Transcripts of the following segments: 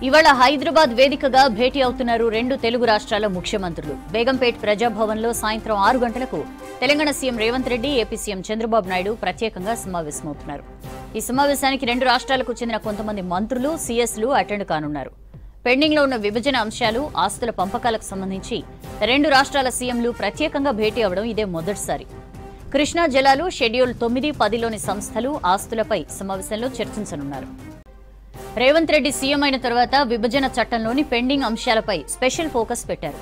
ఇవాళ హైదరాబాద్ వేదికగా భేటీ అవుతున్నారు రెండు తెలుగు రాష్ట్రాల ముఖ్యమంత్రులు. బేగంపేట్ ప్రజాభవన్లో సాయంత్రం 6 గంటలకు Telangana CM Revanth Reddy, AP CM Chandrababu Naidu ప్రత్యేకంగా సమావేశమవుతున్నారు. ఈ సమావేశానికి రెండు రాష్ట్రాలకు చెందిన కొంతమంది మంత్రులు, సీఎస్లు అటెండ్ కానున్నారు. పెండింగ్ లో ఉన్న విభజన అంశాలు, ఆస్తుల పంపకాలకు సంబంధించి రెండు రాష్ట్రాల సీఎంలు ప్రత్యేకంగా భేటీ అవడం ఇదే మొదటిసారి. కృష్ణా జలాలు, షెడ్యూల్ 9, 10లోని సంస్థలు, ఆస్తులపై సమావేశంలో చర్చించనున్నారు. రేవంత్ రెడ్డి సీఎం అయిన తర్వాత విభజన చట్టంలోని పెండింగ్ అంశాలపై స్పెషల్ ఫోకస్ పెట్టారు.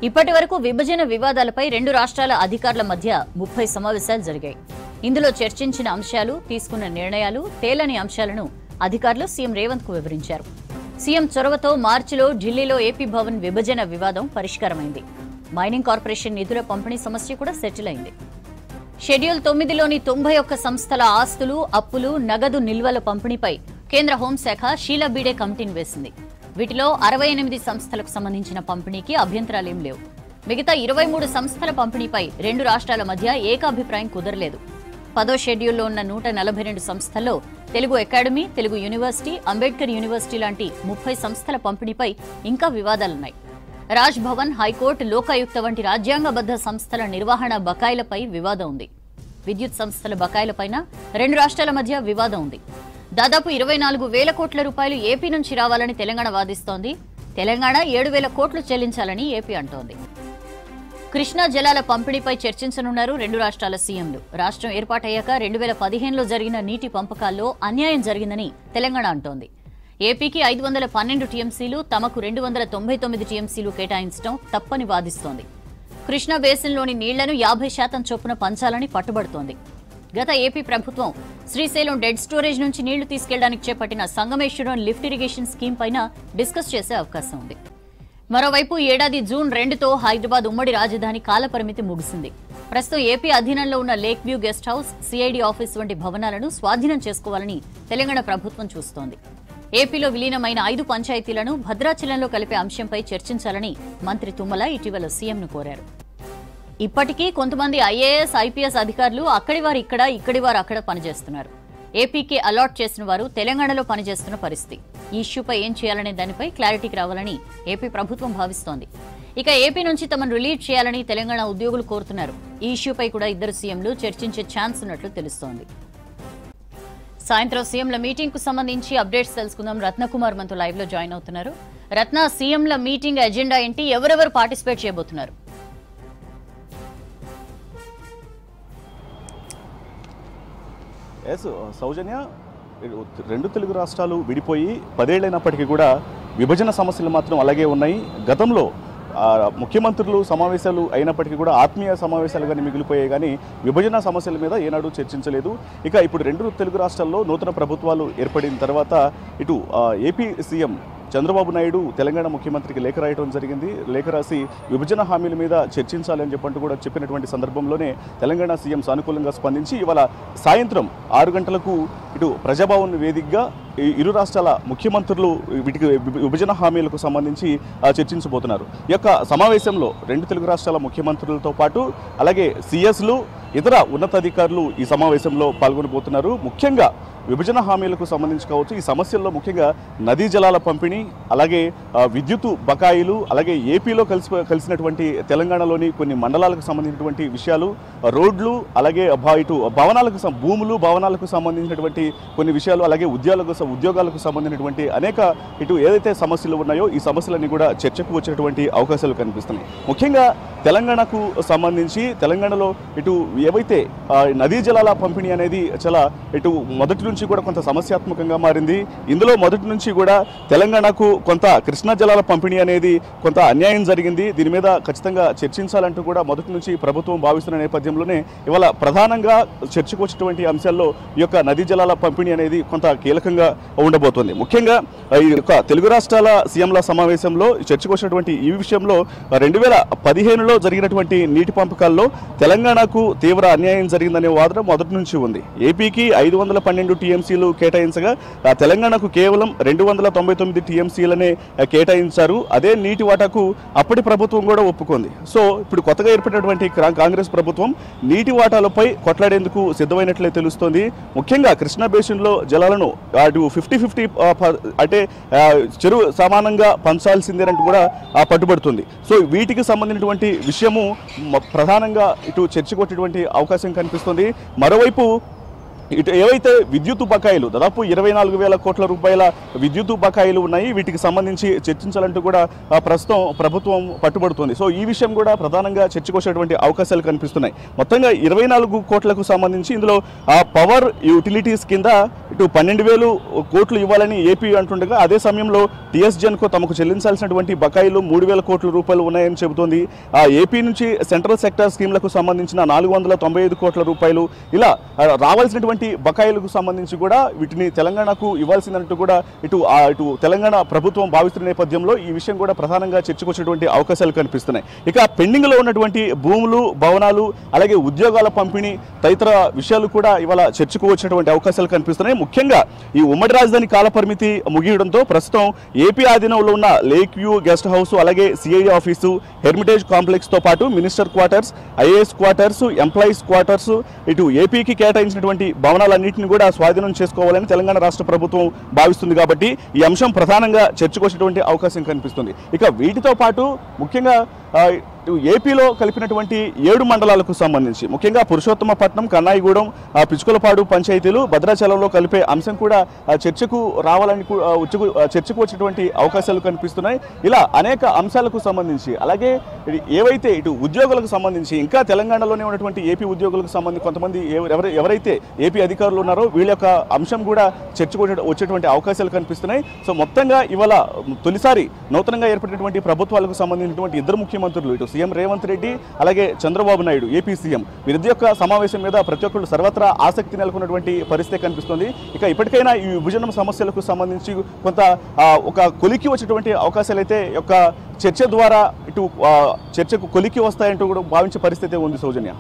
ఇప్పటి వరకు విభజన వివాదాలపై రెండు రాష్ట్రాల అధికారుల మధ్య 30 సమావేశాలు జరిగాయి. ఇందులో చర్చించిన అంశాలు, తీసుకున్న నిర్ణయాలు, తేలని అంశాలను అధికారులు సీఎం రేవంత్ కు వివరించారు. సీఎం చొరవతో మార్చిలో ఢిల్లీలో ఏపీ భవన్ విభజన వివాదం పరిష్కారమైంది. మైనింగ్ కార్పొరేషన్ నిధుల పంపిణీ సమస్య కూడా సెటిల్ అయింది. షెడ్యూల్ 9లోని 91 సంస్థల ఆస్తులు, అప్పులు, నగదు నిల్వల పంపిణీపై కేంద్ర హోంశాఖ షీలా బీడే కమిటీని వేసింది. వీటిలో 68 సంస్థలకు సంబంధించిన పంపిణీకి అభ్యంతరాలేం లేవు. మిగతా 23 సంస్థల పంపిణీపై రెండు రాష్ట్రాల మధ్య ఏకాభిప్రాయం కుదరలేదు. 10వ షెడ్యూల్లో ఉన్న 142 సంస్థల్లో Telugu academy, Telugu university, Ambedkar university లాంటి 30 సంస్థల పంపిణీపై ఇంకా వివాదాలున్నాయి. రాజ్ భవన్, హైకోర్టు, లోకాయుక్త వంటి రాజ్యాంగబద్ధ సంస్థల నిర్వహణ బకాయిలపై వివాదం ఉంది. విద్యుత్ సంస్థల బకాయిలపైన రెండు రాష్ట్రాల మధ్య వివాదం ఉంది. దాదాపు 24,000 కోట్ల రూపాయలు ఏపీ నుంచి రావాలని తెలంగాణ వాదిస్తోంది. తెలంగాణ 7,000 కోట్లు చెల్లించాలని ఏపీ అంటోంది. కృష్ణా జలాల పంపిణీపై చర్చించనున్నారు రెండు రాష్ట్రాల సీఎంలు. రాష్ట్రం ఏర్పాటయ్యాక 2015లో జరిగిన నీటి పంపకాల్లో అన్యాయం జరిగిందని తెలంగాణ అంటోంది. ఏపీకి 512 టీఎంసీలు, తమకు 299 టీఎంసీలు కేటాయించడం తప్పని వాదిస్తోంది. కృష్ణా బేసిన్లోని నీళ్లను 50% చొప్పున పంచాలని పట్టుబడుతోంది. గత ఏపీ ప్రభుత్వం శ్రీశైలం డెడ్ స్టోరేజ్ నుంచి నీళ్లు తీసుకెళ్లడానికి చేపట్టిన సంగమేశ్వరం లిఫ్ట్ ఇరిగేషన్ స్కీమ్ పైన డిస్కస్ చేసే అవకాశం ఉంది. మరోవైపు ఏడాది జూన్ 2తో హైదరాబాద్ ఉమ్మడి రాజధాని కాలపరిమితి ముగిసింది. ప్రస్తుతం ఏపీ అధీనంలో ఉన్న lake view guest house, CID office వంటి భవనాలను స్వాధీనం చేసుకోవాలని తెలంగాణ ప్రభుత్వం చూస్తోంది. ఏపీలో విలీనమైన 5 పంచాయతీలను భద్రాచలంలో కలిపే అంశంపై చర్చించాలని మంత్రి తుమ్మల ఇటీవల సీఎంను కోరారు. ఇప్పటికీ కొంతమంది ఐఏఎస్, ఐపీఎస్ అధికారులు అక్కడి వారు ఇక్కడ, ఇక్కడి వారు అక్కడ పనిచేస్తున్నారు. ఏపీకి అలాట్ చేసిన వారు తెలంగాణలో పనిచేస్తున్న పరిస్థితి. ఈ ఇష్యూపై ఏం చేయాలనే దానిపై క్లారిటీకి రావాలని ఏపీ ప్రభుత్వం భావిస్తోంది. ఇక ఏపీ నుంచి తమను రిలీవ్ చేయాలని తెలంగాణ ఉద్యోగులు కోరుతున్నారు. ఈ ఇష్యూపై కూడా ఇద్దరు సీఎంలు చర్చించే ఛాన్స్ ఉన్నట్లు తెలుస్తోంది. సాయంత్రం సీఎంల మీటింగ్ కు సంబంధించి అప్డేట్స్ తెలుసుకుందాం. రత్నకుమార్ మనతో లైవ్ లో జాయిన్ అవుతున్నారు. రత్న, సీఎంల మీటింగ్ ఎజెండా ఏంటి? ఎవరెవరు పార్టిసిపేట్ చేయబోతున్నారు? సౌజన్య, రెండు తెలుగు రాష్ట్రాలు విడిపోయి 10 ఏళ్లైనప్పటికీ కూడా విభజన సమస్యలు మాత్రం అలాగే ఉన్నాయి. గతంలో ముఖ్యమంత్రులు సమావేశాలు అయినప్పటికీ కూడా ఆత్మీయ సమావేశాలుగానే మిగిలిపోయాయి, కానీ విభజన సమస్యల మీద ఏనాడు చర్చించలేదు. ఇక ఇప్పుడు రెండు తెలుగు రాష్ట్రాల్లో నూతన ప్రభుత్వాలు ఏర్పడిన తర్వాత ఇటు ఏపీ సీఎం చంద్రబాబు నాయుడు తెలంగాణ ముఖ్యమంత్రికి లేఖ రాయడం జరిగింది. లేఖ రాసి విభజన హామీల మీద చర్చించాలని చెప్పంటూ కూడా చెప్పినటువంటి సందర్భంలోనే తెలంగాణ సీఎం సానుకూలంగా స్పందించి ఇవాళ సాయంత్రం 6 గంటలకు ఇటు ప్రజాభవన్ వేదికగా ఇరు రాష్ట్రాల ముఖ్యమంత్రులు వీటికి విభజన హామీలకు సంబంధించి చర్చించబోతున్నారు. ఈ యొక్క సమావేశంలో రెండు తెలుగు రాష్ట్రాల ముఖ్యమంత్రులతో పాటు అలాగే సీఎస్లు, ఇతర ఉన్నతాధికారులు ఈ సమావేశంలో పాల్గొనబోతున్నారు. ముఖ్యంగా విభజన హామీలకు సంబంధించి కావచ్చు, ఈ సమస్యల్లో ముఖ్యంగా నదీ జలాల పంపిణీ, అలాగే విద్యుత్ బకాయిలు, అలాగే ఏపీలో కలిసినటువంటి తెలంగాణలోని కొన్ని మండలాలకు సంబంధించినటువంటి విషయాలు, రోడ్లు, అలాగే ఇటు భూములు, భవనాలకు సంబంధించినటువంటి కొన్ని విషయాలు, అలాగే ఉద్యోగాలకు సంబంధించినటువంటి అనేక ఇటు ఏదైతే సమస్యలు ఉన్నాయో ఈ సమస్యలన్నీ కూడా చర్చకు వచ్చేటువంటి అవకాశాలు కనిపిస్తున్నాయి. ముఖ్యంగా తెలంగాణకు సంబంధించి తెలంగాణలో ఇటు ఏవైతే నదీ జలాల పంపిణీ అనేది చాలా ఇటు మొదటి నుంచి కూడా కొంత సమస్యాత్మకంగా మారింది. ఇందులో మొదటి నుంచి కూడా తెలంగాణకు కొంత కృష్ణా జలాల పంపిణీ అనేది కొంత అన్యాయం జరిగింది. దీని మీద ఖచ్చితంగా చర్చించాలంటూ కూడా మొదటి నుంచి ప్రభుత్వం భావిస్తున్న నేపథ్యంలోనే ఇవాళ ప్రధానంగా చర్చకు వచ్చేటువంటి అంశాల్లో ఈ యొక్క నదీ జలాల పంపిణీ అనేది కొంత కీలకంగా ఉండబోతోంది. ముఖ్యంగా ఈ యొక్క తెలుగు రాష్ట్రాల సీఎంల సమావేశంలో చర్చకు వచ్చినటువంటి ఈ విషయంలో 2015లో జరిగినటువంటి నీటి పంపకాల్లో తెలంగాణకు తీవ్ర అన్యాయం జరిగిందనే వాదన మొదటి నుంచి ఉంది. ఏపీకి 512 టీఎంసీలు కేటాయించగా తెలంగాణకు కేవలం 299 టీఎంసీలనే కేటాయించారు. అదే నీటి వాటాకు అప్పటి ప్రభుత్వం కూడా ఒప్పుకుంది. సో ఇప్పుడు కొత్తగా ఏర్పడినటువంటి కాంగ్రెస్ ప్రభుత్వం నీటి వాటాలపై కొట్లాడేందుకు సిద్ధమైనట్లే తెలుస్తోంది. ముఖ్యంగా కృష్ణా బేసిన్లో జలాలను అటు ఇటు 50-50 అంటే చెరువు సమానంగా పంచాల్సిందేనంటూ కూడా పట్టుబడుతుంది. సో వీటికి సంబంధించినటువంటి విషయము ప్రధానంగా ఇటు చర్చకు వచ్చేటువంటి అవకాశం కనిపిస్తుంది. మరోవైపు ఇటు ఏవైతే విద్యుత్ బకాయిలు దాదాపు 24,000 కోట్ల రూపాయల విద్యుత్ బకాయిలు ఉన్నాయి, వీటికి సంబంధించి చర్చించాలంటూ కూడా ప్రస్తుతం ప్రభుత్వం పట్టుబడుతుంది. సో ఈ విషయం కూడా ప్రధానంగా చర్చకొచ్చేటువంటి అవకాశాలు కనిపిస్తున్నాయి. మొత్తంగా 24 కోట్లకు సంబంధించి ఇందులో పవర్ యూటిలిటీస్ కింద ఇటు 12,000 కోట్లు ఇవ్వాలని ఏపీ అంటుండగా, అదే సమయంలో టీఎస్జెన్కు తమకు చెల్లించాల్సినటువంటి బకాయిలు 3,000 కోట్ల రూపాయలు ఉన్నాయని చెబుతోంది. ఏపీ నుంచి సెంట్రల్ సెక్టర్ స్కీమ్లకు సంబంధించిన 495 కోట్ల రూపాయలు ఇలా రావాల్సినటువంటి బకాయిలకు సంబంధించి కూడా వీటిని తెలంగాణకు ఇవ్వాల్సిందంటూ కూడా ఇటు తెలంగాణ ప్రభుత్వం భావిస్తున్న నేపథ్యంలో ఈ విషయం కూడా ప్రధానంగా చర్చకొచ్చేటువంటి అవకాశాలు కనిపిస్తున్నాయి. ఇక పెండింగ్ లో ఉన్నటువంటి భూములు, భవనాలు, అలాగే ఉద్యోగాల పంపిణీ తదితర విషయాలు కూడా ఇవాళ చర్చకు వచ్చినటువంటి అవకాశాలు కనిపిస్తున్నాయి. ముఖ్యంగా ఈ ఉమ్మడి రాజధాని కాలపరిమితి ముగియడంతో ప్రస్తుతం ఏపీ ఆధీనంలో ఉన్న లేక్ వ్యూ గెస్ట్ హౌస్, అలాగే సిఐడి ఆఫీసు, హెర్మిటేజ్ కాంప్లెక్స్ తో పాటు minister quarters, IAS quarters, employees quarters, ఇటు ఏపీకి కేటాయించినటువంటి భవనాలన్నింటినీ కూడా స్వాధీనం చేసుకోవాలని తెలంగాణ రాష్ట్ర ప్రభుత్వం భావిస్తుంది. కాబట్టి ఈ అంశం ప్రధానంగా చర్చకొచ్చేటువంటి అవకాశం కనిపిస్తుంది. ఇక వీటితో పాటు ముఖ్యంగా ఏపీలో కలిపినటువంటి 7 మండలాలకు సంబంధించి ముఖ్యంగా పురుషోత్తమపట్నం, కన్నాయిగూడెం, పిచ్చుకలపాడు పంచాయతీలు భద్రాచలంలో కలిపే అంశం కూడా చర్చకు రావాలని చర్చకు వచ్చేటువంటి అవకాశాలు కనిపిస్తున్నాయి. ఇలా అనేక అంశాలకు సంబంధించి, అలాగే ఏవైతే ఇటు ఉద్యోగులకు సంబంధించి ఇంకా తెలంగాణలోనే ఉన్నటువంటి ఏపీ ఉద్యోగులకు సంబంధించి కొంతమంది ఎవరైతే ఏపీ అధికారులు ఉన్నారో వీళ్ళ యొక్క అంశం కూడా చర్చకు వచ్చేటువంటి అవకాశాలు కనిపిస్తున్నాయి. సో మొత్తంగా ఇవాళ తొలిసారి నూతనంగా ఏర్పడినటువంటి ప్రభుత్వాలకు సంబంధించినటువంటి ఇద్దరు ముఖ్యమంత్రులు, ఇటు సీఎం రేవంత్ రెడ్డి అలాగే చంద్రబాబు నాయుడు ఏపీ సీఎం, వీరిద్దరి యొక్క సమావేశం మీద ప్రతి ఒక్కరు సర్వత్రా ఆసక్తి నెలకొన్నటువంటి పరిస్థితి కనిపిస్తుంది. ఇక ఇప్పటికైనా ఈ విభజన సమస్యలకు సంబంధించి కొంత ఒక కొలికి వచ్చేటువంటి అవకాశాలు అయితే చర్చ ద్వారా ఇటు చర్చకు కొలికి వస్తాయంటూ కూడా భావించే పరిస్థితి ఉంది. సౌజన్య.